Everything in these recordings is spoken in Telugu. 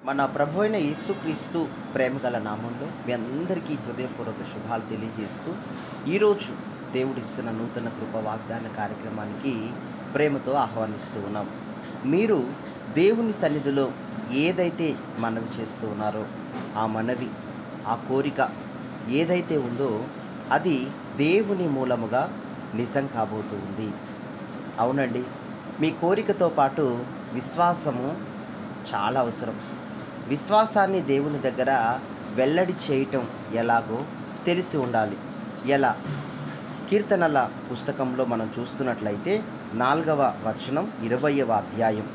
మన ప్రభు అయిన యేసుక్రీస్తు ప్రేమగల నామంలో మీ అందరికీ హృదయపూర్వక శుభాలు తెలియజేస్తూ ఈరోజు దేవుడిస్తున్న నూతన కృప వాగ్దాన కార్యక్రమానికి ప్రేమతో ఆహ్వానిస్తూ ఉన్నాం. మీరు దేవుని సన్నిధిలో ఏదైతే మనవి చేస్తూ ఉన్నారో ఆ మనవి, ఆ కోరిక ఏదైతే ఉందో అది దేవుని మూలముగా నిజం కాబోతూ ఉంది. అవునండి, మీ కోరికతో పాటు విశ్వాసము చాలా అవసరం. విశ్వాసాన్ని దేవుని దగ్గర వెల్లడి చేయటం ఎలాగో తెలిసి ఉండాలి. ఎలా? కీర్తనల పుస్తకంలో మనం చూస్తున్నట్లయితే 4వ వచనం 20వ అధ్యాయం,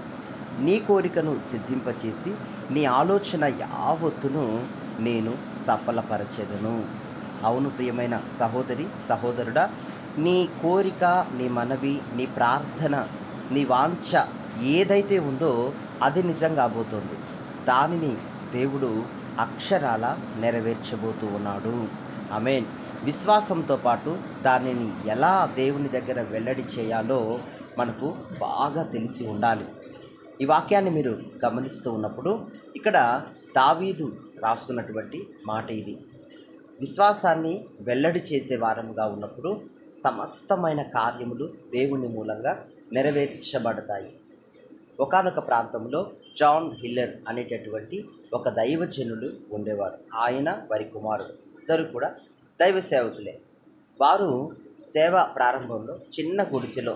నీ కోరికను సిద్ధింపచేసి నీ ఆలోచన యావత్తును నేను సఫలపరచెదను. అవును ప్రియమైన సహోదరి సహోదరుడా, నీ కోరిక, నీ మనవి, నీ ప్రార్థన, నీ వాంఛ ఏదైతే ఉందో అది నిజం కాబోతోంది. దానిని దేవుడు అక్షరాల నెరవేర్చబోతూ ఉన్నాడు. ఆమేన్. విశ్వాసంతో పాటు దానిని ఎలా దేవుని దగ్గర వెల్లడి చేయాలో మనకు బాగా తెలిసి ఉండాలి. ఈ వాక్యాన్ని మీరు గమనిస్తూ ఉన్నప్పుడు ఇక్కడ దావీదు రాస్తున్నటువంటి మాట ఇది. విశ్వాసాన్ని వెల్లడి చేసే వారముగా ఉన్నప్పుడు సమస్తమైన కార్యములు దేవుని మూలంగా నెరవేర్చబడతాయి. ఒకానొక ప్రాంతంలో జాన్ హిల్లర్ అనేటటువంటి ఒక దైవజనులు ఉండేవారు. ఆయన వారి కుమారుడు ఇద్దరు కూడా దైవ సేవకులే. వారు సేవ ప్రారంభంలో చిన్న గుడిసెలో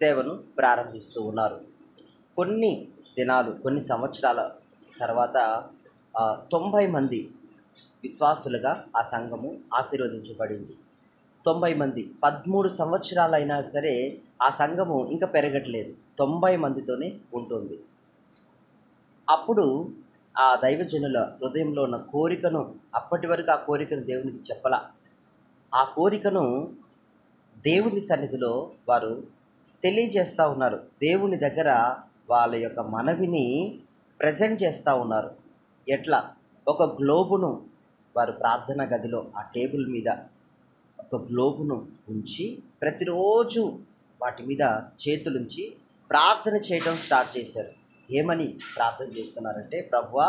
సేవను ప్రారంభిస్తూ ఉన్నారు. కొన్ని దినాలు, కొన్ని సంవత్సరాల తర్వాత 90 మంది విశ్వాసులుగా ఆ సంఘము ఆశీర్వదించబడింది. 90 మంది 13 సంవత్సరాలైనా సరే ఆ సంఘము ఇంకా పెరగట్లేదు. 90 మందితోనే ఉంటుంది. అప్పుడు ఆ దైవజనుల హృదయంలో ఉన్న కోరికను, అప్పటి వరకు ఆ కోరికను దేవునికి చెప్పలా, ఆ కోరికను దేవుని సన్నిధిలో వారు తెలియజేస్తూ ఉన్నారు. దేవుని దగ్గర వాళ్ళ యొక్క మనవిని ప్రజెంట్ చేస్తూ ఉన్నారు. ఎట్లా? ఒక గ్లోబును వారు ప్రార్థన గదిలో ఆ టేబుల్ మీద ఒక గ్లోబును ఉంచి ప్రతిరోజు వాటి మీద చేతులుంచి ప్రార్థన చేయడం స్టార్ట్ చేశారు. ఏమని ప్రార్థన చేస్తున్నారంటే, ప్రభువా,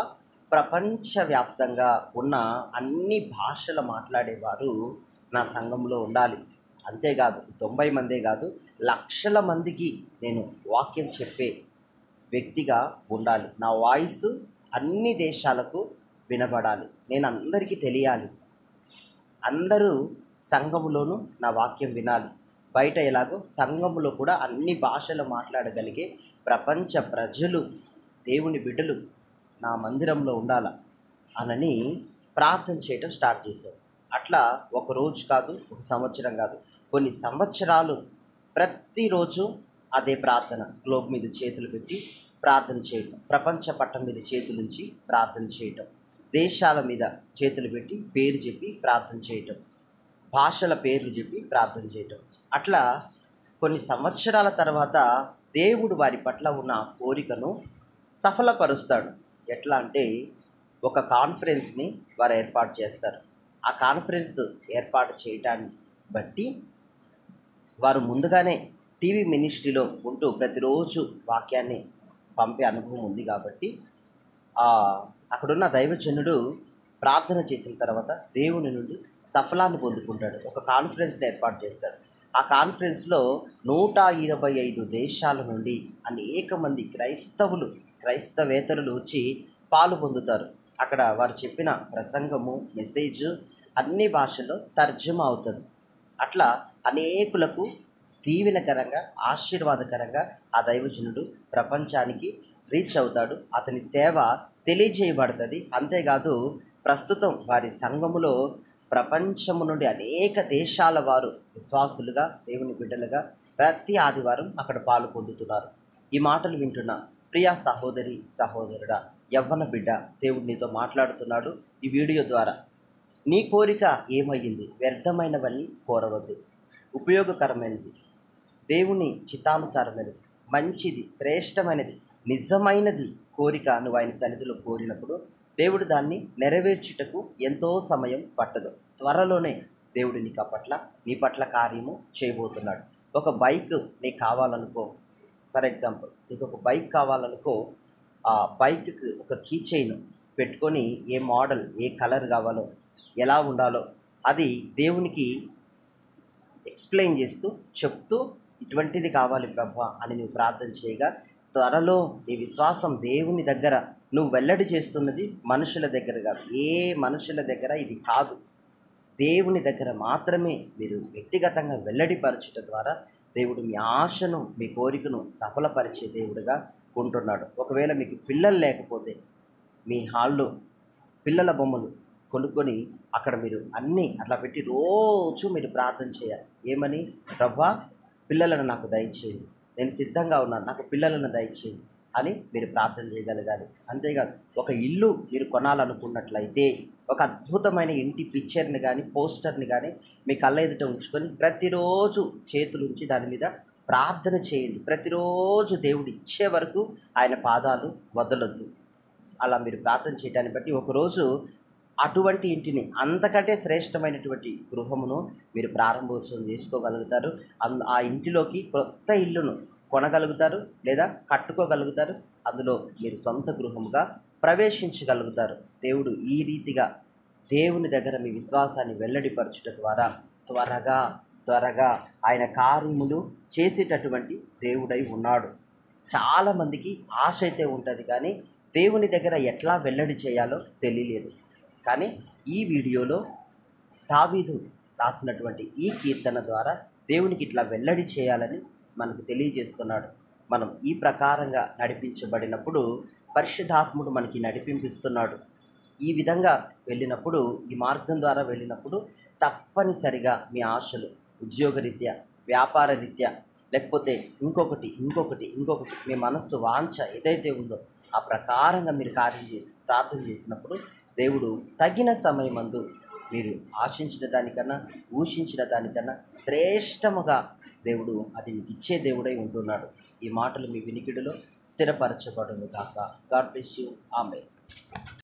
ప్రపంచవ్యాప్తంగా ఉన్న అన్ని భాషలు మాట్లాడేవారు నా సంఘంలో ఉండాలి. అంతేకాదు 90 మందే కాదు, లక్షల మందికి నేను వాక్యం చెప్పే వ్యక్తిగా ఉండాలి. నా వాయిస్ అన్ని దేశాలకు వినబడాలి. నేను అందరికీ తెలియాలి. అందరూ సంఘములోనూ నా వాక్యం వినాలి. బయట ఎలాగో సంఘములో కూడా అన్ని భాషలు మాట్లాడగలిగే ప్రపంచ ప్రజలు, దేవుని బిడ్డలు నా మందిరంలో ఉండాల అనని ప్రార్థన చేయడం స్టార్ట్ చేశారు. అట్లా ఒక రోజు కాదు, ఒక సంవత్సరం కాదు, కొన్ని సంవత్సరాలు ప్రతిరోజు అదే ప్రార్థన. గ్లోబ్ మీద చేతులు పెట్టి ప్రార్థన చేయటం, ప్రపంచ పట్టం మీద చేతులుంచి ప్రార్థన చేయటం, దేశాల మీద చేతులు పెట్టి పేరు చెప్పి ప్రార్థన చేయటం, భాషల పేర్లు చెప్పి ప్రార్థన చేయటం. అట్లా కొన్ని సంవత్సరాల తర్వాత దేవుడు వారి పట్ల ఉన్న కోరికను సఫలపరుస్తాడు. ఎట్లా అంటే, ఒక కాన్ఫరెన్స్ని వారు ఏర్పాటు చేస్తారు. ఆ కాన్ఫరెన్స్ ఏర్పాటు చేయటాన్ని బట్టి వారు ముందుగానే టీవీ మినిస్ట్రీలో ఉంటూ ప్రతిరోజు వాక్యాన్ని పంపే అనుభవం ఉంది కాబట్టి అక్కడున్న దైవజనుడు ప్రార్థన చేసిన తర్వాత దేవుని నుండి సఫలాన్ని పొందుకుంటాడు. ఒక కాన్ఫరెన్స్ని ఏర్పాటు చేస్తాడు. ఆ కాన్ఫరెన్స్లో 125 దేశాల నుండి అనేక మంది క్రైస్తవేతరులు వచ్చి పాలు పొందుతారు. అక్కడ వారు చెప్పిన ప్రసంగము, మెసేజ్ అన్ని భాషల్లో తర్జుమా అవుతుంది. అట్లా అనేకులకు దీవెనకరంగా, ఆశీర్వాదకరంగా ఆ దైవజనుడు ప్రపంచానికి రీచ్ అవుతాడు. అతని సేవ తెలియజేయబడుతుంది. అంతేకాదు, ప్రస్తుతం వారి సంఘములో ప్రపంచము నుండి అనేక దేశాల వారు విశ్వాసులుగా, దేవుని బిడ్డలుగా ప్రతి ఆదివారం అక్కడ పాలు పొందుతున్నారు. ఈ మాటలు వింటున్న ప్రియా సహోదరి సహోదరుడా, యవ్వన బిడ్డ, దేవుడు నీతో మాట్లాడుతున్నాడు ఈ వీడియో ద్వారా. నీ కోరిక ఏమయ్యింది? వ్యర్థమైనవన్నీ కోరవద్దు. ఉపయోగకరమైనది, దేవుని చిత్తానుసారమైనది, మంచిది, శ్రేష్టమైనది, నిజమైనది కోరిక నువ్వు ఆయన సన్నిధిలో కోరినప్పుడు దేవుడు దాన్ని నెరవేర్చుటకు ఎంతో సమయం పట్టదు. త్వరలోనే దేవుడు నీ పట్ల కార్యము చేయబోతున్నాడు. ఒక బైక్ నీకు కావాలనుకో, ఫర్ ఎగ్జాంపుల్ నీకు ఒక బైక్ కావాలనుకో, ఆ బైక్కి ఒక కీ చైన్ పెట్టుకొని ఏ మోడల్, ఏ కలర్ కావాలో, ఎలా ఉండాలో అది దేవునికి ఎక్స్ప్లెయిన్ చేస్తూ చెప్తూ ఇటువంటిది కావాలి ప్రభా అని నువ్వు ప్రార్థన చేయగా త్వరలో నీ విశ్వాసం దేవుని దగ్గర నువ్వు వెల్లడి చేస్తున్నది మనుషుల దగ్గర కాదు, ఏ మనుషుల దగ్గర ఇది కాదు, దేవుని దగ్గర మాత్రమే మీరు వ్యక్తిగతంగా వెల్లడిపరచుట ద్వారా దేవుడు మీ ఆశను, మీ కోరికను సఫలపరిచే దేవుడుగా ఉంటున్నాడు. ఒకవేళ మీకు పిల్లలు లేకపోతే మీ హాల్లో పిల్లల బొమ్మలు కొనుక్కొని అక్కడ మీరు అన్నీ అట్లా పెట్టి రోజు మీరు ప్రార్థన చేయాలి. ఏమని? ప్రభా పిల్లలను నాకు దయచేయండి, నేను సిద్ధంగా ఉన్నాను, నాకు పిల్లలను దయచేయండి అని మీరు ప్రార్థన చేయగలగాలి. అంతేకాదు ఒక ఇల్లు మీరు కొనాలనుకున్నట్లయితే ఒక అద్భుతమైన ఇంటి పిక్చర్ని కానీ పోస్టర్ని కానీ మీ కళ్ళ ఎదుట ఉంచుకొని ప్రతిరోజు చేతులుంచి దాని మీద ప్రార్థన చేయండి. ప్రతిరోజు దేవుడు ఇచ్చే వరకు ఆయన పాదాలు వదలొద్దు. అలా మీరు ప్రార్థన చేయడాన్ని బట్టి ఒకరోజు అటువంటి ఇంటిని, అంతకంటే శ్రేష్టమైనటువంటి గృహమును మీరు ప్రారంభోత్సవం చేసుకోగలుగుతారు. ఆ ఇంటిలోకి కొత్త ఇల్లును కొనగలుగుతారు లేదా కట్టుకోగలుగుతారు. అందులో మీరు సొంత గృహముగా ప్రవేశించగలుగుతారు. దేవుడు ఈ రీతిగా దేవుని దగ్గర మీ విశ్వాసాన్ని వెల్లడిపరచుట ద్వారా త్వరగా ఆయన కార్యములు చేసేటటువంటి దేవుడై ఉన్నాడు. చాలామందికి ఆశ అయితే ఉంటుంది కానీ దేవుని దగ్గర ఎట్లా వెల్లడి చేయాలో తెలియలేదు. కానీ ఈ వీడియోలో దావీదు రాసినటువంటి ఈ కీర్తన ద్వారా దేవునికి ఇట్లా వెల్లడి చేయాలని మనకు తెలియజేస్తున్నాడు. మనం ఈ ప్రకారంగా నడిపించబడినప్పుడు పరిశుద్ధాత్ముడు మనకి నడిపింపిస్తున్నాడు. ఈ విధంగా వెళ్ళినప్పుడు, ఈ మార్గం ద్వారా వెళ్ళినప్పుడు తప్పనిసరిగా మీ ఆశలు ఉద్యోగరీత్యా, వ్యాపార రీత్యా, లేకపోతే ఇంకొకటి మీ మనస్సు వాంఛ ఏదైతే ఉందో ఆ ప్రకారంగా మీరు కార్యం చేసి ప్రార్థన చేసినప్పుడు దేవుడు తగిన సమయమందు మీరు ఆశించిన దానికన్నా, ఊహించిన దానికన్నా శ్రేష్టముగా దేవుడు అది మీకు ఇచ్చే దేవుడై ఉంటున్నాడు. ఈ మాటలు మీ వినికిడిలో స్థిరపరచబడును గాక. God bless you. ఆమేన్.